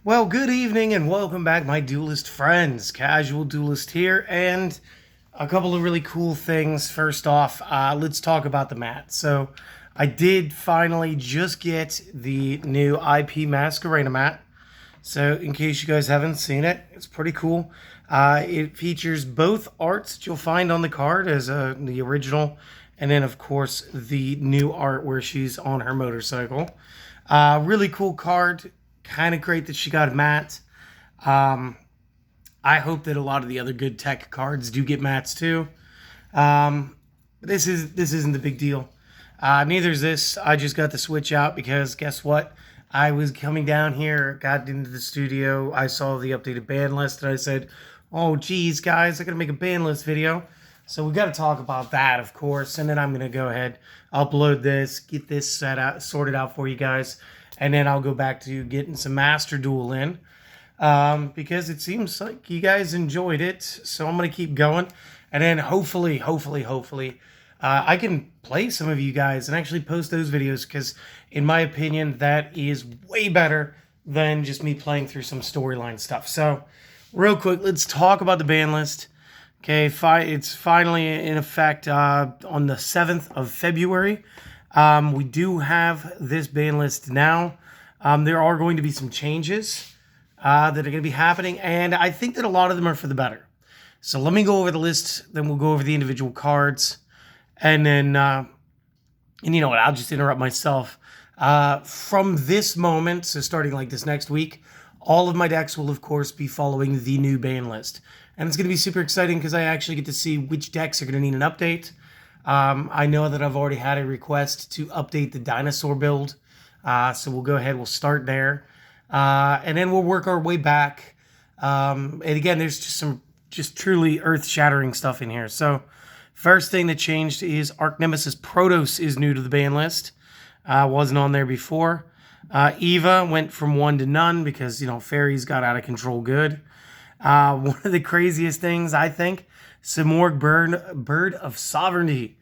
Well, good evening and welcome back, my Duelist friends. Casual Duelist here, and a couple of really cool things. First off, let's talk about the mat. So, I did finally just get the new IP Masquerade mat. So, in case you guys haven't seen it, it's pretty cool. It features both arts that you'll find on the card as the original, and then, of course, the new art where she's on her motorcycle. Really cool card. Kind of great that she got a mat. I hope that a lot of the other good tech cards do get mats too. But this isn't the big deal. Neither is this. I just got the Switch out because guess what? I was coming down here, got into the studio, I saw the updated ban list, and I said, "Oh, geez, guys, I gotta make a ban list video." So we got to talk about that, of course, and then I'm gonna go ahead, upload this, get this sorted out for you guys, and then I'll go back to getting some Master Duel in. Because it seems like you guys enjoyed it, so I'm gonna keep going, and then hopefully, I can play some of you guys and actually post those videos. Because, in my opinion, that is way better than just me playing through some storyline stuff. So, real quick, let's talk about the ban list. Okay, it's finally in effect on the 7th of February. We do have this ban list now. There are going to be some changes that are going to be happening, and I think that a lot of them are for the better. So let me go over the list, then we'll go over the individual cards, and then, and you know what, I'll just interrupt myself. From this moment, so starting like this next week, all of my decks will, of course, be following the new ban list. And it's going to be super exciting because I actually get to see which decks are going to need an update. I know that I've already had a request to update the dinosaur build. So we'll go ahead, we'll start there. And then we'll work our way back. And again, there's just some truly earth-shattering stuff in here. So first thing that changed is Arch Nemesis Protoss is new to the ban list. Wasn't on there before. Eva went from 1 to none because, you know, fairies got out of control good. One of the craziest things, I think, Simorgh Bird of Sovereignty,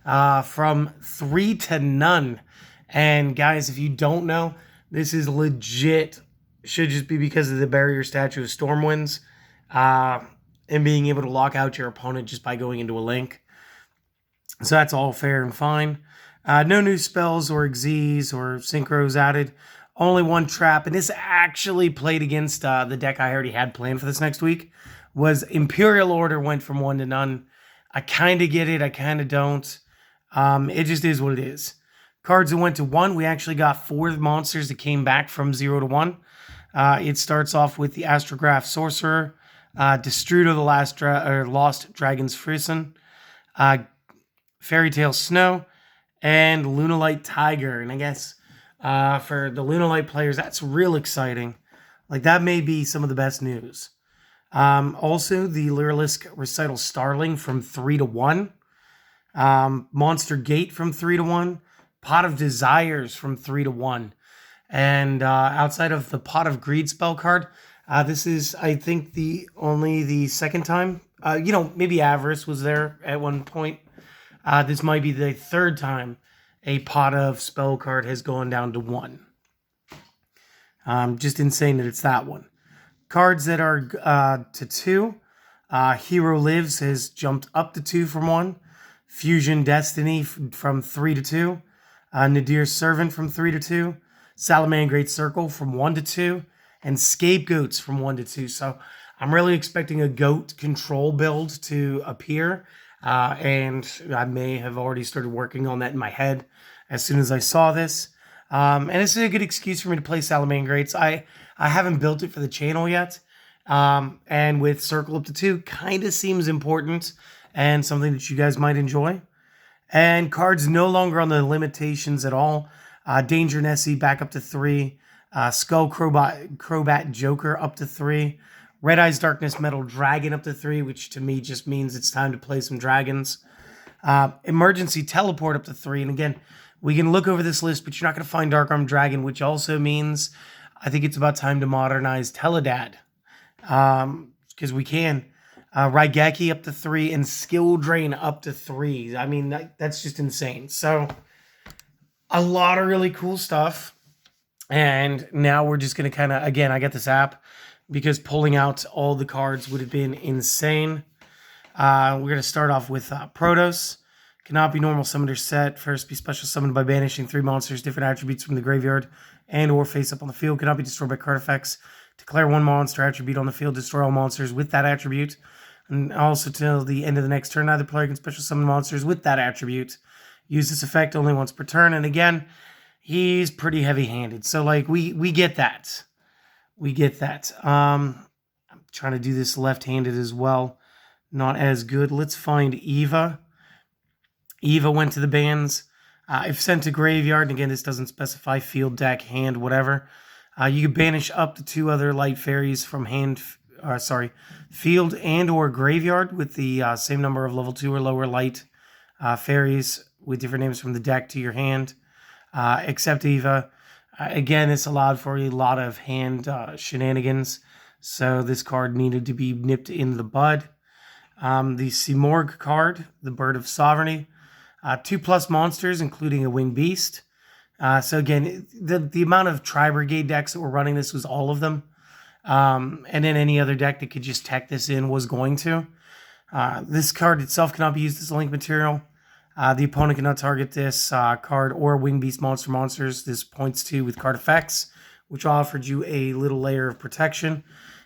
from 3 to none. And guys, if you don't know, this is legit. Should just be because of the barrier statue of Stormwinds, and being able to lock out your opponent just by going into a link. So that's all fair and fine. No new spells or Xyz or synchros added. Only one trap, and this actually played against the deck I already had planned for this next week, was Imperial Order went from 1 to none. I kind of get it, I kind of don't. It just is what it is. Cards that went to 1, we actually got 4 monsters that came back from 0 to 1. It starts off with the Astrograph Sorcerer, Destrudo the Lost Dragon's Frison, Fairy Tale Snow, and Lunalight Tiger. And I guess for the Lunalight players, that's real exciting. Like, that may be some of the best news. Also, the Lyrilisk Recital Starling from 3 to 1. Monster Gate from 3 to 1. Pot of Desires from 3 to 1. And outside of the Pot of Greed spell card, this is, I think, only the second time. Maybe Avarice was there at one point. This might be the third time a Pot of spell card has gone down to 1. Just insane that it's that one. Cards that are to 2. Hero Lives has jumped up to 2 from 1. Fusion Destiny from 3 to 2. Nadir's Servant from 3 to 2. Salamangreat Circle from 1 to 2. And Scapegoats from 1 to 2. So I'm really expecting a goat control build to appear. And I may have already started working on that in my head as soon as I saw this. And this is a good excuse for me to play Salamangreats. I haven't built it for the channel yet. And with Circle up to 2, kind of seems important and something that you guys might enjoy. And cards no longer on the limitations at all. Danger Nessie back up to 3. Skull Crobat Joker up to 3. Red Eyes Darkness Metal Dragon up to 3, which to me just means it's time to play some dragons. Emergency Teleport up to 3. And again, we can look over this list, but you're not going to find Dark Arm Dragon, which also means I think it's about time to modernize Teledad. Because we can. Raigeki up to 3 and Skill Drain up to 3. I mean, that's just insane. So, a lot of really cool stuff. And now we're just going to kind of, again, I got this app because pulling out all the cards would have been insane. We're going to start off with Protos. Cannot be normal summoned or set. First, be special summoned by banishing 3 monsters, different attributes from the graveyard, and or face up on the field. Cannot be destroyed by card effects. Declare 1 monster attribute on the field. Destroy all monsters with that attribute. And also till the end of the next turn, neither player can special summon monsters with that attribute. Use this effect only once per turn. And again, he's pretty heavy-handed. So, like, we get that. We get that. I'm trying to do this left-handed as well. Not as good. Let's find Eva. Eva went to the bans. If sent to graveyard, and again, this doesn't specify field, deck, hand, whatever. You can banish up to 2 other light fairies from field and or graveyard with the same number of level 2 or lower light fairies with different names from the deck to your hand. Except Eva. Again, it's allowed for a lot of hand shenanigans, so this card needed to be nipped in the bud. The Simorg card, the Bird of Sovereignty. 2+ monsters, including a winged beast. So again, the amount of Tri-Brigade decks that were running this was all of them. And then any other deck that could just tech this in was going to. This card itself cannot be used as a link material. The opponent cannot target this card or winged beast monsters. This points to with card effects, which offered you a little layer of protection.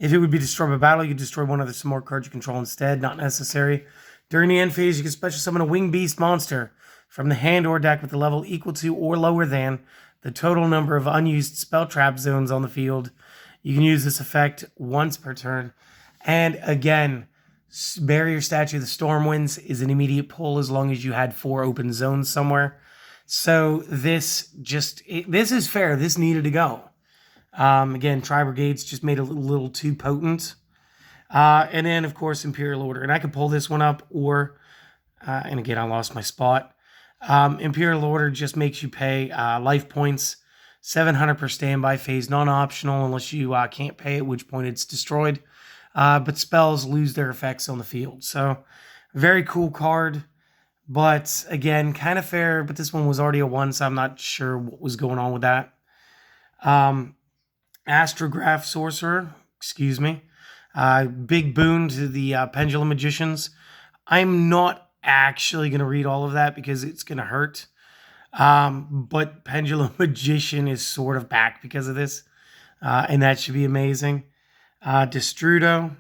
If it would be destroyed by battle, you could destroy one other some more cards you control instead. Not necessary. During the end phase, you can special summon a winged beast monster from the hand or deck with a level equal to or lower than the total number of unused spell trap zones on the field. You can use this effect once per turn. And again, Barrier Statue of the Stormwinds is an immediate pull as long as you had 4 open zones somewhere. So this is fair. This needed to go. Again, Tri-Brigades just made it a little too potent. And then, of course, Imperial Order. And I could pull this one up or, and again, I lost my spot. Imperial Order just makes you pay life points, 700 per standby phase, non-optional unless you can't pay, at which point it's destroyed. But spells lose their effects on the field. So, very cool card. But, again, kind of fair. But this one was already a 1, so I'm not sure what was going on with that. Astrograph Sorcerer. Excuse me. Big boon to the Pendulum Magicians. I'm not actually going to read all of that because it's going to hurt. But Pendulum Magician is sort of back because of this. And that should be amazing. Destrudo.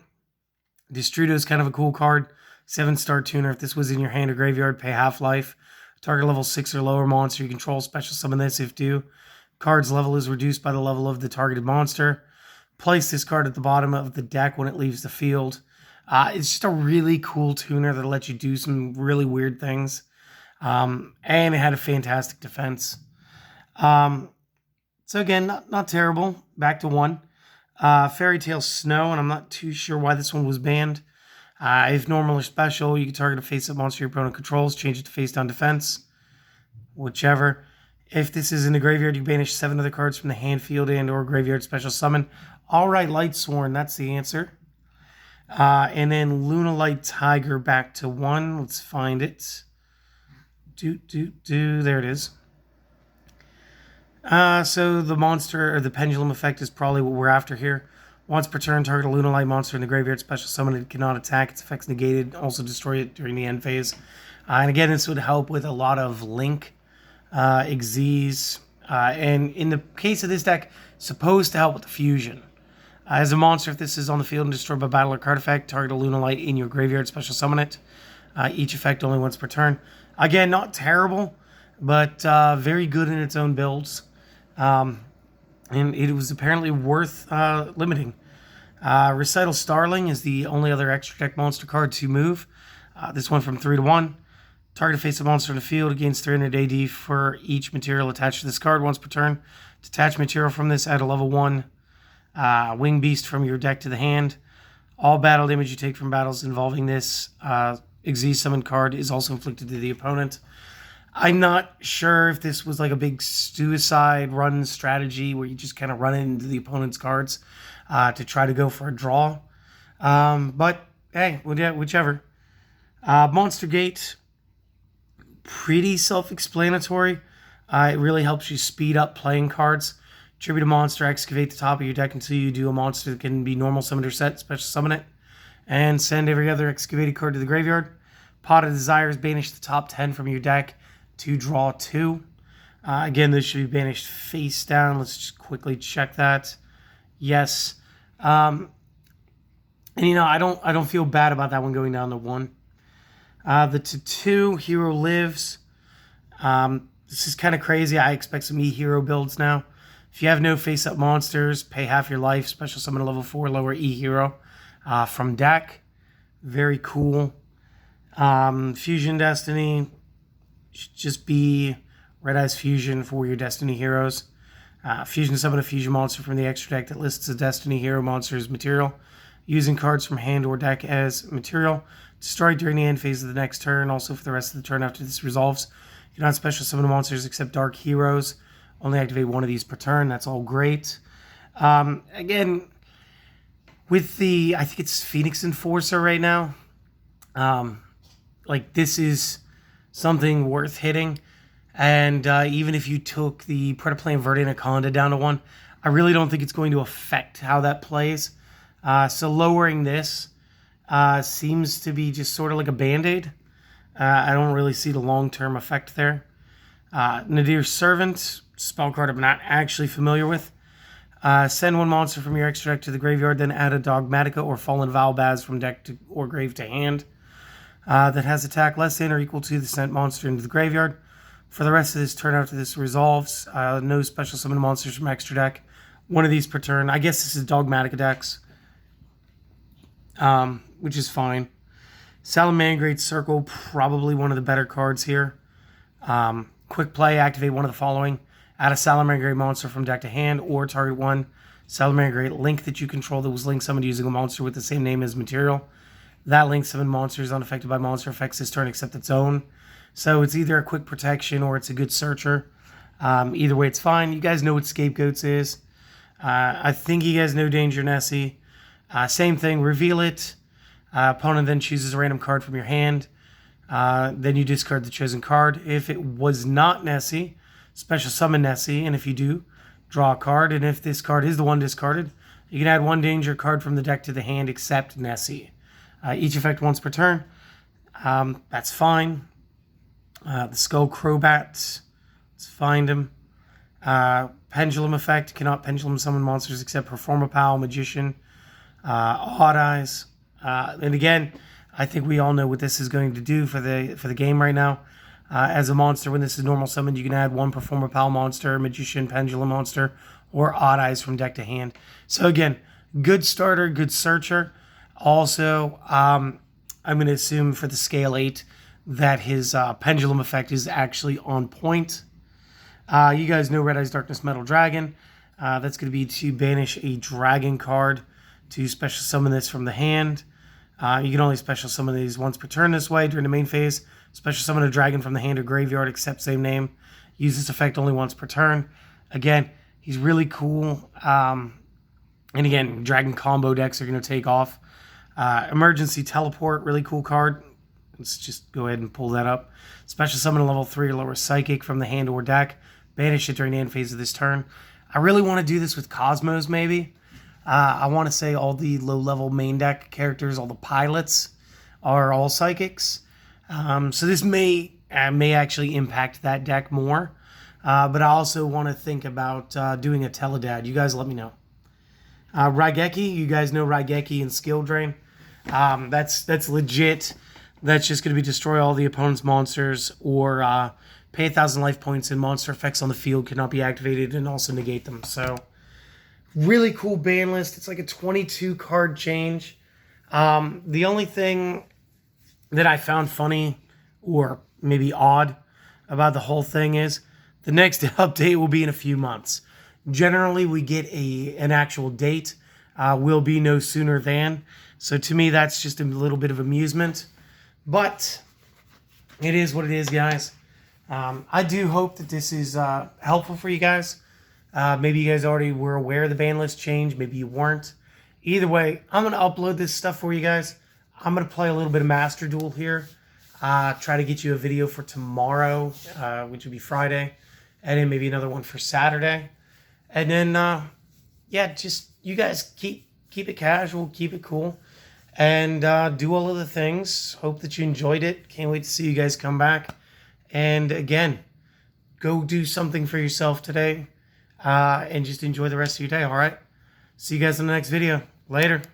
Destrudo is kind of a cool card. 7-star tuner. If this was in your hand or graveyard, pay half-life. Target level 6 or lower monster you control. Special summon this if due. Card's level is reduced by the level of the targeted monster. Place this card at the bottom of the deck when it leaves the field. It's just a really cool tuner that'll let you do some really weird things. And it had a fantastic defense. So again, not terrible. Back to 1. Fairy Tale Snow, and I'm not too sure why this one was banned. If normal or special, you can target a face-up monster your opponent controls. Change it to face-down defense. Whichever. If this is in the graveyard, you banish 7 other cards from the hand, field, and or graveyard special summon. All right, Lightsworn, that's the answer. And then Lunalight Tiger back to 1. Let's find it. There it is. So the monster, or the pendulum effect is probably what we're after here. Once per turn, target a Lunalight monster in the graveyard special summon. It cannot attack. Its effects negated. Also destroy it during the end phase. And again, this would help with a lot of Link, Xyz, and in the case of this deck, supposed to help with the fusion. As a monster, if this is on the field and destroyed by battle or card effect, target a Lunalight in your graveyard, special summon it. Each effect only once per turn. Again, not terrible, but very good in its own builds. And it was apparently worth limiting. Recital Starling is the only other extra deck monster card to move. This went from 3 to 1. Target face-up monster in the field gains 300 AD for each material attached to this card once per turn. Detach material from this, add a level 1 Winged Beast from your deck to the hand. All battle damage you take from battles involving this Xyz summoned card is also inflicted to the opponent. I'm not sure if this was like a big suicide run strategy where you just kind of run into the opponent's cards to try to go for a draw. But hey, whichever. Monster Gate, pretty self-explanatory. It really helps you speed up playing cards. Tribute a monster, excavate the top of your deck until you do a monster that can be normal summoned or set, special summon it, and send every other excavated card to the graveyard. Pot of Desires, banish the top 10 from your deck to draw 2. Again, this should be banished face down. Let's just quickly check that. Yes. And I don't feel bad about that one going down to 1. The 2 Hero Lives. This is kind of crazy. I expect some E-Hero builds now. If you have no face-up monsters, pay half your life. Special summon a level 4 lower E-Hero from deck. Very cool. Fusion Destiny should just be Red Eyes Fusion for your Destiny heroes. Fusion summon a fusion monster from the extra deck that lists a Destiny hero monster as material. Using cards from hand or deck as material. Destroy during the end phase of the next turn. Also for the rest of the turn after this resolves. You cannot special summon monsters except dark heroes. Only activate one of these per turn. That's all great. Again, with the, I think it's Phoenix Enforcer right now. This is something worth hitting. And even if you took the Predaplane Verde Anaconda down to 1, I really don't think it's going to affect how that plays. So lowering this seems to be just sort of like a Band-Aid. I don't really see the long-term effect there. Nadir's Servant, spell card I'm not actually familiar with. Send 1 monster from your extra deck to the graveyard, then add a Dogmatica or Fallen Valbaz from deck or grave to hand. That has attack less than or equal to the sent monster into the graveyard. For the rest of this turn after this resolves, no special summon monsters from extra deck. 1 of these per turn. I guess this is Dogmatica decks, which is fine. Salamangreat Circle, probably one of the better cards here. Quick play, activate one of the following. Add a Salamangreat monster from deck to hand, or target 1 Salamangreat link that you control that was link summoned using a monster with the same name as material. That link summoned monster is unaffected by monster effects this turn except its own. So it's either a quick protection or it's a good searcher. Either way, it's fine. You guys know what Scapegoats is. I think you guys know Danger Nessie. Same thing, reveal it. Opponent then chooses a random card from your hand. Then you discard the chosen card. If it was not Nessie, special summon Nessie. And if you do, draw a card. And if this card is the one discarded, you can add 1 danger card from the deck to the hand except Nessie. Each effect once per turn. That's fine. The Skull Crobat. Let's find him. Pendulum effect. Cannot pendulum summon monsters except Performa Pal, Magician, Odd Eyes. And again, I think we all know what this is going to do for the game right now. As a monster, when this is normal summoned, you can add 1 Performa Pal monster, Magician, Pendulum monster, or Odd Eyes from deck to hand. So again, good starter, good searcher. Also, I'm going to assume for the scale 8 that his pendulum effect is actually on point. You guys know Red Eyes Darkness Metal Dragon. That's going to be to banish a dragon card to special summon this from the hand. You can only special summon these once per turn this way during the main phase. Special summon a dragon from the hand or graveyard except same name. Use this effect only once per turn. Again, he's really cool. And again, dragon combo decks are going to take off. Emergency Teleport, really cool card. Let's just go ahead and pull that up. Special summon a level 3 or lower Psychic from the hand or deck. Banish it during the end phase of this turn. I really want to do this with Cosmos, maybe. I want to say all the low-level main deck characters, all the pilots, are all Psychics. So this may actually impact that deck more. But I also want to think about doing a Teledad. You guys let me know. Raigeki, you guys know Raigeki and Skill Drain. That's legit. That's just going to be destroy all the opponent's monsters or pay 1,000 life points and monster effects on the field cannot be activated and also negate them. So really cool ban list. It's like a 22 card change. The only thing that I found funny or maybe odd about the whole thing is the next update will be in a few months. Generally, we get an actual date. Will be no sooner than. So to me, that's just a little bit of amusement. But it is what it is, guys. I do hope that this is helpful for you guys. Maybe you guys already were aware of the ban list change. Maybe you weren't. Either way, I'm going to upload this stuff for you guys. I'm going to play a little bit of Master Duel here. Try to get you a video for tomorrow, which would be Friday. And then maybe another one for Saturday. And then, yeah, just you guys keep it casual, keep it cool, and do all of the things. Hope that you enjoyed it. Can't wait to see you guys come back. And again, go do something for yourself today, and just enjoy the rest of your day. All right. See you guys in the next video. Later.